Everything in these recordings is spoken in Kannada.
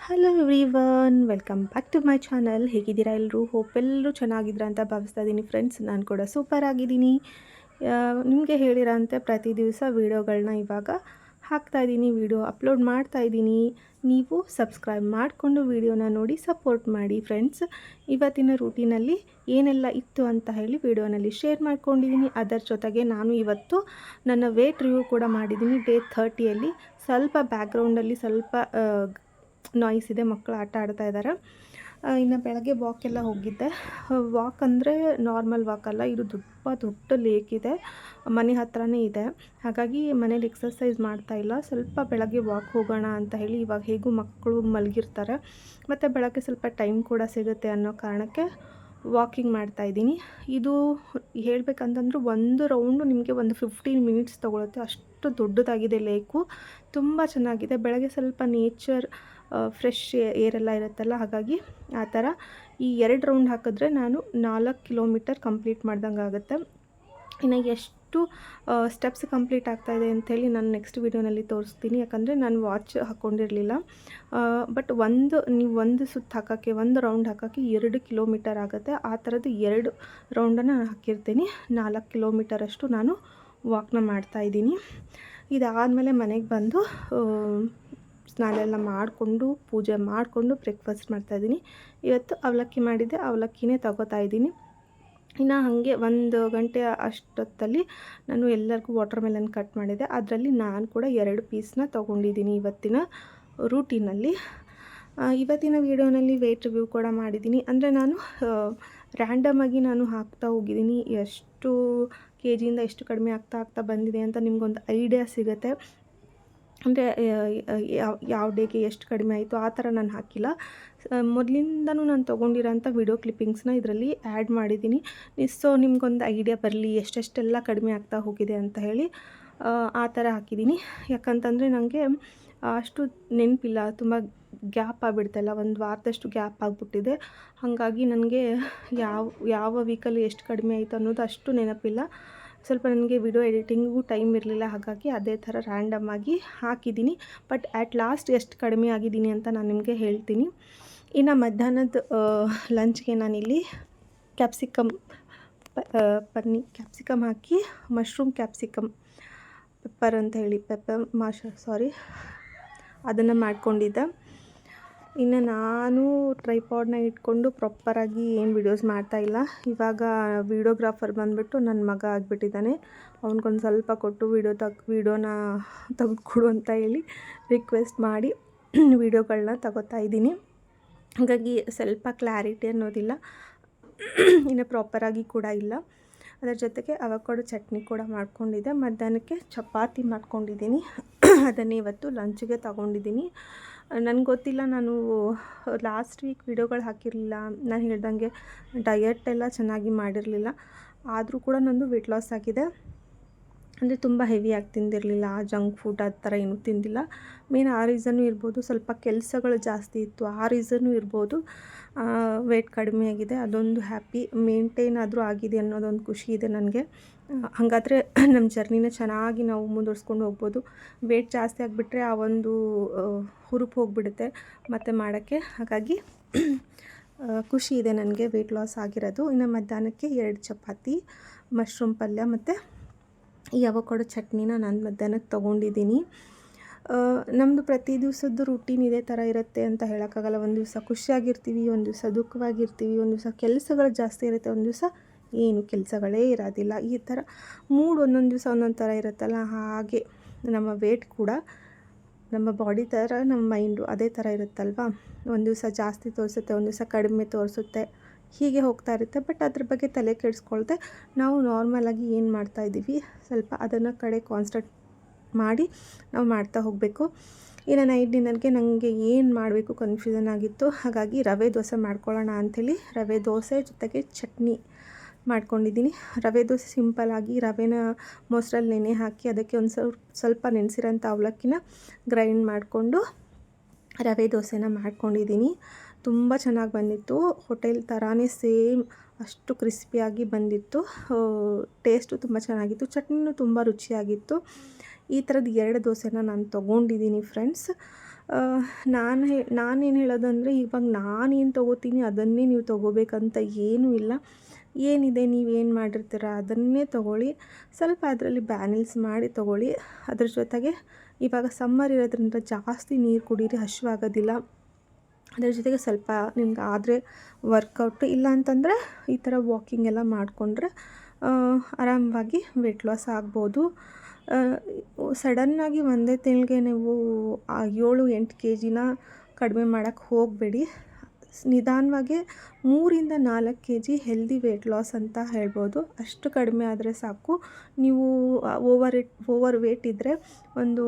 Hello everyone, welcome back to my channel. ಹೇಗಿದ್ದೀರಾ ಎಲ್ಲರೂ? ಹೋಪ್ ಎಲ್ಲರೂ ಚೆನ್ನಾಗಿದ್ದೀರಾ ಅಂತ ಭಾವಿಸ್ತಾ ಇದ್ದೀನಿ ಫ್ರೆಂಡ್ಸ್. ನಾನು ಕೂಡ ಸೂಪರ್ ಆಗಿದ್ದೀನಿ. ನಿಮಗೆ ಹೇಳಿರೋಂತೆ ಪ್ರತಿ ದಿವಸ ವೀಡಿಯೋಗಳನ್ನ ಇವಾಗ ಹಾಕ್ತಾಯಿದ್ದೀನಿ, ವೀಡಿಯೋ ಅಪ್ಲೋಡ್ ಮಾಡ್ತಾಯಿದ್ದೀನಿ. ನೀವು ಸಬ್ಸ್ಕ್ರೈಬ್ ಮಾಡಿಕೊಂಡು ವೀಡಿಯೋನ ನೋಡಿ ಸಪೋರ್ಟ್ ಮಾಡಿ ಫ್ರೆಂಡ್ಸ್. ಇವತ್ತಿನ ರೂಟೀನಲ್ಲಿ ಏನೆಲ್ಲ ಇತ್ತು ಅಂತ ಹೇಳಿ ವೀಡಿಯೋನಲ್ಲಿ ಶೇರ್ ಮಾಡ್ಕೊಂಡಿದ್ದೀನಿ. ಅದರ ಜೊತೆಗೆ ನಾನು ಇವತ್ತು ನನ್ನ ವೇಟ್ ರಿವ್ಯೂ ಕೂಡ ಮಾಡಿದ್ದೀನಿ. ಡೇ 30ಯಲ್ಲಿ ಸ್ವಲ್ಪ ಬ್ಯಾಕ್ಗ್ರೌಂಡಲ್ಲಿ ಸ್ವಲ್ಪ ನಾಯ್ಸ್ ಇದೆ, ಮಕ್ಕಳು ಆಟ ಆಡ್ತಾ ಇದ್ದಾರೆ. ಇನ್ನು ಬೆಳಗ್ಗೆ ವಾಕೆಲ್ಲ ಹೋಗಿದ್ದೆ. ವಾಕ್ ಅಂದರೆ ನಾರ್ಮಲ್ ವಾಕ್ ಅಲ್ಲ, ಇದು ತುಂಬ ದೊಡ್ಡ ಲೇಕ್ ಇದೆ, ಮನೆ ಹತ್ರನೇ ಇದೆ. ಹಾಗಾಗಿ ಮನೇಲಿ ಎಕ್ಸಸೈಸ್ ಮಾಡ್ತಾಯಿಲ್ಲ, ಸ್ವಲ್ಪ ಬೆಳಗ್ಗೆ ವಾಕ್ ಹೋಗೋಣ ಅಂತ ಹೇಳಿ. ಇವಾಗ ಹೇಗೂ ಮಕ್ಕಳು ಮಲಗಿರ್ತಾರೆ ಮತ್ತು ಬೆಳಗ್ಗೆ ಸ್ವಲ್ಪ ಟೈಮ್ ಕೂಡ ಸಿಗುತ್ತೆ ಅನ್ನೋ ಕಾರಣಕ್ಕೆ ವಾಕಿಂಗ್ ಮಾಡ್ತಾಯಿದ್ದೀನಿ. ಇದು ಹೇಳಬೇಕಂತಂದ್ರೆ ಒಂದು ರೌಂಡು ನಿಮಗೆ ಒಂದು 15 ಮಿನಿಟ್ಸ್ ತೊಗೊಳುತ್ತೆ, ಅಷ್ಟು ದೊಡ್ಡದಾಗಿದೆ ಲೇಕು. ತುಂಬ ಚೆನ್ನಾಗಿದೆ. ಬೆಳಗ್ಗೆ ಸ್ವಲ್ಪ ನೇಚರ್ ಫ್ರೆಶ್ ಏರೆಲ್ಲ ಇರುತ್ತಲ್ಲ, ಹಾಗಾಗಿ ಆ ಥರ ಈ 2 ರೌಂಡ್ ಹಾಕಿದ್ರೆ ನಾನು 4 ಕಿಲೋಮೀಟರ್ ಕಂಪ್ಲೀಟ್ ಮಾಡ್ದಂಗೆ ಆಗುತ್ತೆ. ಇನ್ನು ಎಷ್ಟು ಸ್ಟೆಪ್ಸ್ ಕಂಪ್ಲೀಟ್ ಆಗ್ತಾಯಿದೆ ಅಂಥೇಳಿ ನಾನು ನೆಕ್ಸ್ಟ್ ವೀಡಿಯೋನಲ್ಲಿ ತೋರಿಸ್ತೀನಿ. ಯಾಕಂದರೆ ನಾನು ವಾಚ್ ಹಾಕ್ಕೊಂಡಿರಲಿಲ್ಲ. ಬಟ್ ನೀವು ಒಂದು ಸುತ್ತು ಹಾಕೋಕ್ಕೆ, ಒಂದು ರೌಂಡ್ ಹಾಕೋಕ್ಕೆ 2 ಕಿಲೋಮೀಟರ್ ಆಗುತ್ತೆ. ಆ ಥರದ್ದು 2 ರೌಂಡನ್ನು ನಾನು ಹಾಕಿರ್ತೀನಿ. 4 ಕಿಲೋಮೀಟರಷ್ಟು ನಾನು ವಾಕ್ನ ಮಾಡ್ತಾಯಿದ್ದೀನಿ. ಇದಾದಮೇಲೆ ಮನೆಗೆ ಬಂದು ಸ್ನಾನ ಎಲ್ಲ ಮಾಡಿಕೊಂಡು ಪೂಜೆ ಮಾಡಿಕೊಂಡು ಬ್ರೇಕ್ಫಾಸ್ಟ್ ಮಾಡ್ತಾಯಿದ್ದೀನಿ. ಇವತ್ತು ಅವಲಕ್ಕಿ ಮಾಡಿದ್ದೆ, ಅವಲಕ್ಕಿನೇ ತಗೋತಾಯಿದ್ದೀನಿ. ಇನ್ನು ಹಾಗೆ 1 ಗಂಟೆ ಅಷ್ಟೊತ್ತಲ್ಲಿ ನಾನು ಎಲ್ಲರಿಗೂ ವಾಟರ್ ಮೆಲನ್ ಕಟ್ ಮಾಡಿದ್ದೆ. ಅದರಲ್ಲಿ ನಾನು ಕೂಡ 2 ಪೀಸ್ನ ತೊಗೊಂಡಿದ್ದೀನಿ ಇವತ್ತಿನ ರೂಟೀನಲ್ಲಿ. ಇವತ್ತಿನ ವೀಡಿಯೋನಲ್ಲಿ ವೇಟ್ ರಿವ್ಯೂ ಕೂಡ ಮಾಡಿದ್ದೀನಿ. ಅಂದರೆ ನಾನು ರ್ಯಾಂಡಮಾಗಿ ನಾನು ಹಾಕ್ತಾ ಹೋಗಿದ್ದೀನಿ, ಎಷ್ಟು ಕೆಜಿಯಿಂದ ಎಷ್ಟು ಕಡಿಮೆ ಆಗ್ತಾ ಬಂದಿದೆ ಅಂತ ನಿಮಗೊಂದು ಐಡಿಯಾ ಸಿಗುತ್ತೆ. ಅಂದರೆ ಯಾವ ಡೇಗೆ ಎಷ್ಟು ಕಡಿಮೆ ಆಯಿತು ಆ ಥರ ನಾನು ಹಾಕಿಲ್ಲ. ಮೊದಲಿಂದನೂ ನಾನು ತೊಗೊಂಡಿರೋಂಥ ವಿಡಿಯೋ ಕ್ಲಿಪ್ಪಿಂಗ್ಸ್ನ ಇದರಲ್ಲಿ ಆ್ಯಡ್ ಮಾಡಿದ್ದೀನಿ. ಸೊ ನಿಮ್ಗೊಂದು ಐಡಿಯಾ ಬರಲಿ ಎಷ್ಟೆಷ್ಟೆಲ್ಲ ಕಡಿಮೆ ಆಗ್ತಾ ಹೋಗಿದೆ ಅಂತ ಹೇಳಿ ಆ ಥರ ಹಾಕಿದ್ದೀನಿ. ಯಾಕಂತಂದರೆ ನನಗೆ ಅಷ್ಟು ನೆನಪಿಲ್ಲ, ತುಂಬ ಗ್ಯಾಪ್ ಆಗಿಬಿಡ್ತಲ್ಲ, ಒಂದು ವಾರದಷ್ಟು ಗ್ಯಾಪ್ ಆಗಿಬಿಟ್ಟಿದೆ. ಹಾಗಾಗಿ ನನಗೆ ಯಾವ ವೀಕಲ್ಲಿ ಎಷ್ಟು ಕಡಿಮೆ ಆಯಿತು ಅನ್ನೋದು ಅಷ್ಟು ನೆನಪಿಲ್ಲ. ಸ್ವಲ್ಪ ನನಗೆ ವಿಡಿಯೋ ಎಡಿಟಿಂಗಿಗೂ ಟೈಮ್ ಇರಲಿಲ್ಲ, ಹಾಗಾಗಿ ಅದೇ ಥರ ರ್ಯಾಂಡಮಾಗಿ ಹಾಕಿದ್ದೀನಿ. ಬಟ್ ಆ್ಯಟ್ ಲಾಸ್ಟ್ ಎಷ್ಟು ಕಡಿಮೆ ಆಗಿದ್ದೀನಿ ಅಂತ ನಾನು ನಿಮಗೆ ಹೇಳ್ತೀನಿ. ಇನ್ನು ಮಧ್ಯಾಹ್ನದ ಲಂಚ್ಗೆ ನಾನಿಲ್ಲಿ ಕ್ಯಾಪ್ಸಿಕಮ್ ಹಾಕಿ ಮಶ್ರೂಮ್ ಕ್ಯಾಪ್ಸಿಕಮ್ ಪೆಪ್ಪರ್ ಅಂತ ಹೇಳಿ ಅದನ್ನು ಮಾಡ್ಕೊಂಡಿದ್ದೆ. ಇನ್ನು ನಾನು ಟ್ರೈಪಾಡ್ನ ಇಟ್ಕೊಂಡು ಪ್ರಾಪರಾಗಿ ಏನು ವೀಡಿಯೋಸ್ ಮಾಡ್ತಾಯಿಲ್ಲ. ಇವಾಗ ವೀಡಿಯೋಗ್ರಾಫರ್ ಬಂದುಬಿಟ್ಟು ನನ್ನ ಮಗ ಆಗಿಬಿಟ್ಟಿದ್ದಾನೆ. ಅವ್ನಿಗೊಂದು ಸ್ವಲ್ಪ ಕೊಟ್ಟು ವೀಡಿಯೋನ ತೆಗೆದುಕೊಡು ಅಂತ ಹೇಳಿ ರಿಕ್ವೆಸ್ಟ್ ಮಾಡಿ ವೀಡಿಯೋಗಳನ್ನ ತಗೋತಾಯಿದ್ದೀನಿ. ಹಾಗಾಗಿ ಸ್ವಲ್ಪ ಕ್ಲಾರಿಟಿ ಅನ್ನೋದಿಲ್ಲ, ಇನ್ನು ಪ್ರಾಪರಾಗಿ ಕೂಡ ಇಲ್ಲ. ಅದರ ಜೊತೆಗೆ ಅವಕಾಡೋ ಚಟ್ನಿ ಕೂಡ ಮಾಡ್ಕೊಂಡಿದ್ದೆ. ಮಧ್ಯಾಹ್ನಕ್ಕೆ ಚಪಾತಿ ಮಾಡ್ಕೊಂಡಿದ್ದೀನಿ, ಅದನ್ನೇ ಇವತ್ತು ಲಂಚ್ಗೆ ತಗೊಂಡಿದ್ದೀನಿ. ನನಗೆ ಗೊತ್ತಿಲ್ಲ, ನಾನು ಲಾಸ್ಟ್ ವೀಕ್ ವೀಡಿಯೋಗಳು ಹಾಕಿರಲಿಲ್ಲ. ನಾನು ಹೇಳ್ದಂಗೆ ಡಯಟ್ ಎಲ್ಲ ಚೆನ್ನಾಗಿ ಮಾಡಿರಲಿಲ್ಲ, ಆದರೂ ಕೂಡ ನಂದು ವೆಯ್ಟ್ ಲಾಸ್ ಆಗಿದೆ. ಅಂದರೆ ತುಂಬ ಹೆವಿಯಾಗಿ ತಿಂದಿರಲಿಲ್ಲ, ಜಂಕ್ ಫುಡ್ ಆ ಥರ ಏನೂ ತಿಂದಿಲ್ಲ. ಮೇನ್ ಆ ರೀಸನ್ನು ಇರ್ಬೋದು, ಸ್ವಲ್ಪ ಕೆಲಸಗಳು ಜಾಸ್ತಿ ಇತ್ತು, ಆ ರೀಸನ್ನು ಇರ್ಬೋದು. ವೆಯ್ಟ್ ಕಡಿಮೆ ಆಗಿದೆ, ಅದೊಂದು ಹ್ಯಾಪಿ. ಮೇಂಟೈನ್ ಆದರೂ ಆಗಿದೆ ಅನ್ನೋದೊಂದು ಖುಷಿ ಇದೆ ನನಗೆ. ಹಾಗಾದರೆ ನಮ್ಮ ಜರ್ನಿನ ಚೆನ್ನಾಗಿ ನಾವು ಮುಂದುವರ್ಸ್ಕೊಂಡು ಹೋಗ್ಬೋದು. ವೆಯ್ಟ್ ಜಾಸ್ತಿ ಆಗಿಬಿಟ್ರೆ ಆ ಒಂದು ಹುರುಪು ಹೋಗಿಬಿಡುತ್ತೆ ಮತ್ತು ಮಾಡೋಕ್ಕೆ. ಹಾಗಾಗಿ ಖುಷಿ ಇದೆ ನನಗೆ ವೆಯ್ಟ್ ಲಾಸ್ ಆಗಿರೋದು. ಇನ್ನು ಮಧ್ಯಾಹ್ನಕ್ಕೆ 2 ಚಪಾತಿ, ಮಶ್ರೂಮ್ ಪಲ್ಯ ಮತ್ತು ಈ ಅವಕಾಡೋ ಚಟ್ನಿನ ನಾನು ಮಧ್ಯಾಹ್ನಕ್ಕೆ ತೊಗೊಂಡಿದ್ದೀನಿ. ನಮ್ಮದು ಪ್ರತಿ ದಿವಸದ್ದು ರೂಟೀನ್ ಇದೇ ಥರ ಇರುತ್ತೆ ಅಂತ ಹೇಳೋಕ್ಕಾಗಲ್ಲ. ಒಂದು ದಿವಸ ಖುಷಿಯಾಗಿರ್ತೀವಿ, ಒಂದು ದಿವಸ ದುಃಖವಾಗಿರ್ತೀವಿ, ಒಂದು ದಿವಸ ಕೆಲಸಗಳು ಜಾಸ್ತಿ ಇರುತ್ತೆ, ಒಂದು ದಿವಸ ಏನು ಕೆಲಸಗಳೇ ಇರೋದಿಲ್ಲ. ಈ ಥರ ಮೂಡ್ ಒಂದೊಂದು ದಿವಸ ಒಂದೊಂದು ಥರ ಇರುತ್ತಲ್ಲ, ಹಾಗೆ ನಮ್ಮ ವೇಟ್ ಕೂಡ ನಮ್ಮ ಬಾಡಿ ಥರ ನಮ್ಮ ಮೈಂಡು ಅದೇ ಥರ ಇರುತ್ತಲ್ವ. ಒಂದು ದಿವಸ ಜಾಸ್ತಿ ತೋರಿಸುತ್ತೆ, ಒಂದು ದಿವಸ ಕಡಿಮೆ ತೋರಿಸುತ್ತೆ, ಹೀಗೆ ಹೋಗ್ತಾ ಇರುತ್ತೆ. ಬಟ್ ಅದ್ರ ಬಗ್ಗೆ ತಲೆ ಕೆಡಿಸ್ಕೊಳ್ದೆ ನಾವು ನಾರ್ಮಲಾಗಿ ಏನು ಮಾಡ್ತಾಯಿದ್ದೀವಿ ಸ್ವಲ್ಪ ಅದನ್ನು ಕಡೆ ಕಾನ್ಸಂಟ್ರೇಟ್ ಮಾಡಿ ನಾವು ಮಾಡ್ತಾ ಹೋಗಬೇಕು. ಇನ್ನು ನೈಟ್ ಡಿನ್ನರ್ಗೆ ನನಗೆ ಏನು ಮಾಡಬೇಕು ಕನ್ಫ್ಯೂಷನ್ ಆಗಿತ್ತು. ಹಾಗಾಗಿ ರವೆ ದೋಸೆ ಮಾಡ್ಕೊಳ್ಳೋಣ ಅಂಥೇಳಿ ರವೆ ದೋಸೆ ಜೊತೆಗೆ ಚಟ್ನಿ ಮಾಡ್ಕೊಂಡಿದ್ದೀನಿ. ರವೆ ದೋಸೆ ಸಿಂಪಲ್ಲಾಗಿ ರವೆನ ಮೊಸರಲ್ಲಿ ನೆನೆ ಹಾಕಿ ಅದಕ್ಕೆ ಒಂದು ಸ್ವಲ್ಪ ನೆನೆಸಿರೋಂಥ ಅವಲಕ್ಕಿನ ಗ್ರೈಂಡ್ ಮಾಡಿಕೊಂಡು ರವೆ ದೋಸೆನ ಮಾಡ್ಕೊಂಡಿದ್ದೀನಿ. ತುಂಬ ಚೆನ್ನಾಗಿ ಬಂದಿತ್ತು, ಹೋಟೆಲ್ ಥರಾನೇ ಸೇಮ್, ಅಷ್ಟು ಕ್ರಿಸ್ಪಿಯಾಗಿ ಬಂದಿತ್ತು. ಟೇಸ್ಟು ತುಂಬ ಚೆನ್ನಾಗಿತ್ತು, ಚಟ್ನಿನೂ ತುಂಬ ರುಚಿಯಾಗಿತ್ತು. ಈ ಥರದ್ದು 2 ದೋಸೆನ ನಾನು ತೊಗೊಂಡಿದ್ದೀನಿ ಫ್ರೆಂಡ್ಸ್. ನಾನೇನು ಹೇಳೋದಂದರೆ, ಇವಾಗ ನಾನೇನು ತೊಗೋತೀನಿ ಅದನ್ನೇ ನೀವು ತೊಗೋಬೇಕಂತ ಏನೂ ಇಲ್ಲ. ಏನಿದೆ ನೀವೇನು ಮಾಡಿರ್ತೀರ ಅದನ್ನೇ ತೊಗೊಳ್ಳಿ. ಸ್ವಲ್ಪ ಅದರಲ್ಲಿ ಬ್ಯಾಲೆನ್ಸ್ ಮಾಡಿ ತೊಗೊಳ್ಳಿ. ಅದ್ರ ಜೊತೆಗೆ ಇವಾಗ ಸಮ್ಮರ್ ಇರೋದ್ರಿಂದ ಜಾಸ್ತಿ ನೀರು ಕುಡೀರಿ, ಹಸಿವಾಗೋದಿಲ್ಲ. ಅದರ ಜೊತೆಗೆ ಸ್ವಲ್ಪ ನಿಮ್ಗೆ ಆದರೆ ವರ್ಕೌಟು, ಇಲ್ಲ ಅಂತಂದರೆ ಈ ಥರ ವಾಕಿಂಗ್ ಎಲ್ಲ ಮಾಡಿಕೊಂಡ್ರೆ ಆರಾಮವಾಗಿ ವೆಯ್ಟ್ ಲಾಸ್ ಆಗ್ಬೋದು. ಸಡನ್ನಾಗಿ ಒಂದೇ ತಿಂಗಳಿಗೆ ನೀವು 7-8 kgನ ಕಡಿಮೆ ಮಾಡೋಕ್ಕೆ ಹೋಗಬೇಡಿ. ನಿಧಾನವಾಗಿ 3-4 kg ಹೆಲ್ದಿ ವೆಯ್ಟ್ ಲಾಸ್ ಅಂತ ಹೇಳ್ಬೋದು. ಅಷ್ಟು ಕಡಿಮೆ ಆದರೆ ಸಾಕು. ನೀವು ಓವರ್ ವೇಟ್ ಇದ್ದರೆ ಒಂದು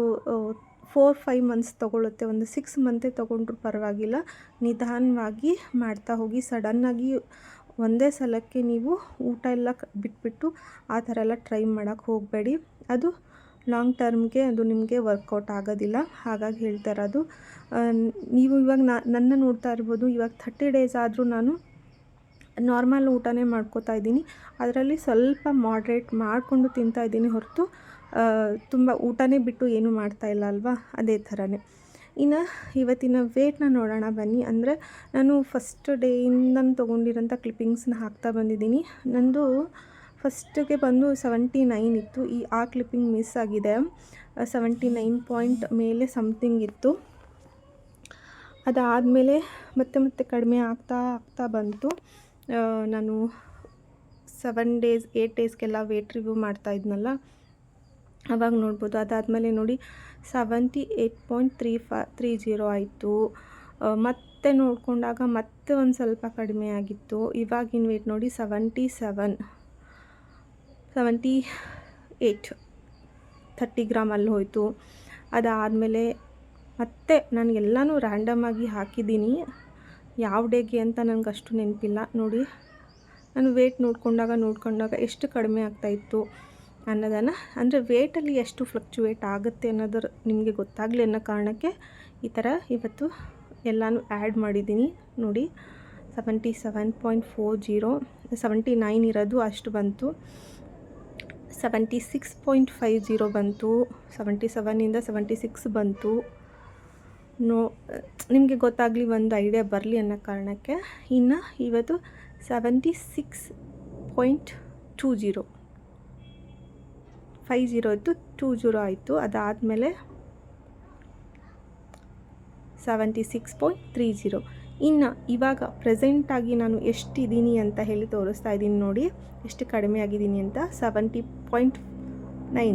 4-5 ಮಂತ್ಸ್ ತೊಗೊಳುತ್ತೆ, ಒಂದು 6 ಮಂತೇ ತೊಗೊಂಡ್ರೂ ಪರವಾಗಿಲ್ಲ. ನಿಧಾನವಾಗಿ ಮಾಡ್ತಾ ಹೋಗಿ. ಸಡನ್ನಾಗಿ ಒಂದೇ ಸಲಕ್ಕೆ ನೀವು ಊಟ ಎಲ್ಲ ಬಿಟ್ಬಿಟ್ಟು ಆ ಥರ ಎಲ್ಲ ಟ್ರೈ ಮಾಡೋಕ್ಕೆ ಹೋಗಬೇಡಿ. ಅದು ಲಾಂಗ್ ಟರ್ಮ್ಗೆ ಅದು ನಿಮಗೆ ವರ್ಕೌಟ್ ಆಗೋದಿಲ್ಲ. ಹಾಗಾಗಿ ಹೇಳ್ತಾ ಇರೋದು, ನೀವು ಇವಾಗ ನನ್ನ ನೋಡ್ತಾ ಇರ್ಬೋದು. ಇವಾಗ 30 ಡೇಸ್ ಆದರೂ ನಾನು ನಾರ್ಮಲ್ ಊಟನೇ ಮಾಡ್ಕೋತಾ ಇದ್ದೀನಿ. ಅದರಲ್ಲಿ ಸ್ವಲ್ಪ ಮಾಡ್ರೇಟ್ ಮಾಡಿಕೊಂಡು ತಿಂತಾಯಿದ್ದೀನಿ ಹೊರತು ತುಂಬ ಊಟನೇ ಬಿಟ್ಟು ಏನೂ ಮಾಡ್ತಾಯಿಲ್ಲ ಅಲ್ವಾ, ಅದೇ ಥರನೇ. ಇನ್ನು ಇವತ್ತಿನ ವೇಟ್ನ ನೋಡೋಣ ಬನ್ನಿ. ಅಂದರೆ ನಾನು ಫಸ್ಟ್ ಡೇಯಿಂದ ತೊಗೊಂಡಿರೋಂಥ ಕ್ಲಿಪ್ಪಿಂಗ್ಸ್ನ ಹಾಕ್ತಾ ಬಂದಿದ್ದೀನಿ. ನಂದು ಫಸ್ಟಿಗೆ ಬಂದು 79 ಇತ್ತು. ಆ ಕ್ಲಿಪ್ಪಿಂಗ್ ಮಿಸ್ ಆಗಿದೆ. 79 ಪಾಯಿಂಟ್ ಮೇಲೆ ಸಮಥಿಂಗ್ ಇತ್ತು. ಅದಾದಮೇಲೆ ಮತ್ತೆ ಕಡಿಮೆ ಆಗ್ತಾ ಬಂತು. ನಾನು 7 ಡೇಸ್ 8 ಡೇಸ್ಗೆಲ್ಲ ವೇಟ್ ರಿವ್ಯೂ ಮಾಡ್ತಾಯಿದ್ನಲ್ಲ, ಅವಾಗ ನೋಡ್ಬೋದು. ಅದಾದಮೇಲೆ ನೋಡಿ 78.30 ಆಯಿತು. ಮತ್ತೆ ನೋಡಿಕೊಂಡಾಗ ಮತ್ತೆ ಒಂದು ಸ್ವಲ್ಪ ಕಡಿಮೆ ಆಗಿತ್ತು. ಇವಾಗಿನ ವೇಟ್ ನೋಡಿ 78 30 ಗ್ರಾಮಲ್ಲಿ ಹೋಯಿತು. ಅದಾದಮೇಲೆ ಮತ್ತೆ ನಾನು ಎಲ್ಲನೂ ರ್ಯಾಂಡಮಾಗಿ ಹಾಕಿದ್ದೀನಿ. ಯಾವ ಡೇಗೆ ಅಂತ ನನಗೆ ಅಷ್ಟು ನೆನಪಿಲ್ಲ. ನೋಡಿ, ನಾನು ವೇಟ್ ನೋಡ್ಕೊಂಡಾಗ ಎಷ್ಟು ಕಡಿಮೆ ಆಗ್ತಾಯಿತ್ತು ಅನ್ನೋದನ್ನು, ಅಂದರೆ ವೇಟಲ್ಲಿ ಎಷ್ಟು ಫ್ಲಕ್ಚುವೇಟ್ ಆಗುತ್ತೆ ಅನ್ನೋದ್ರ ನಿಮಗೆ ಗೊತ್ತಾಗಲಿ ಅನ್ನೋ ಕಾರಣಕ್ಕೆ ಈ ಥರ ಇವತ್ತು ಎಲ್ಲನೂ ಆ್ಯಡ್ ಮಾಡಿದ್ದೀನಿ. ನೋಡಿ 77.40, 79 ಇರೋದು ಅಷ್ಟು ಬಂತು. 76.50 ಬಂತು. 77ಇಂದ 76 ಬಂತು. ನಿಮಗೆ ಗೊತ್ತಾಗಲಿ, ಒಂದು ಐಡಿಯಾ ಬರಲಿ ಅನ್ನೋ ಕಾರಣಕ್ಕೆ. ಇನ್ನು ಇವತ್ತು 76.20 50 ಇತ್ತು, 20 ಆಯಿತು. ಅದಾದಮೇಲೆ 76.30. ಇನ್ನು ಇವಾಗ ಪ್ರೆಸೆಂಟಾಗಿ ನಾನು ಎಷ್ಟಿದ್ದೀನಿ ಅಂತ ಹೇಳಿ ತೋರಿಸ್ತಾ ಇದ್ದೀನಿ ನೋಡಿ, ಎಷ್ಟು ಕಡಿಮೆ ಆಗಿದ್ದೀನಿ ಅಂತ. 70.9.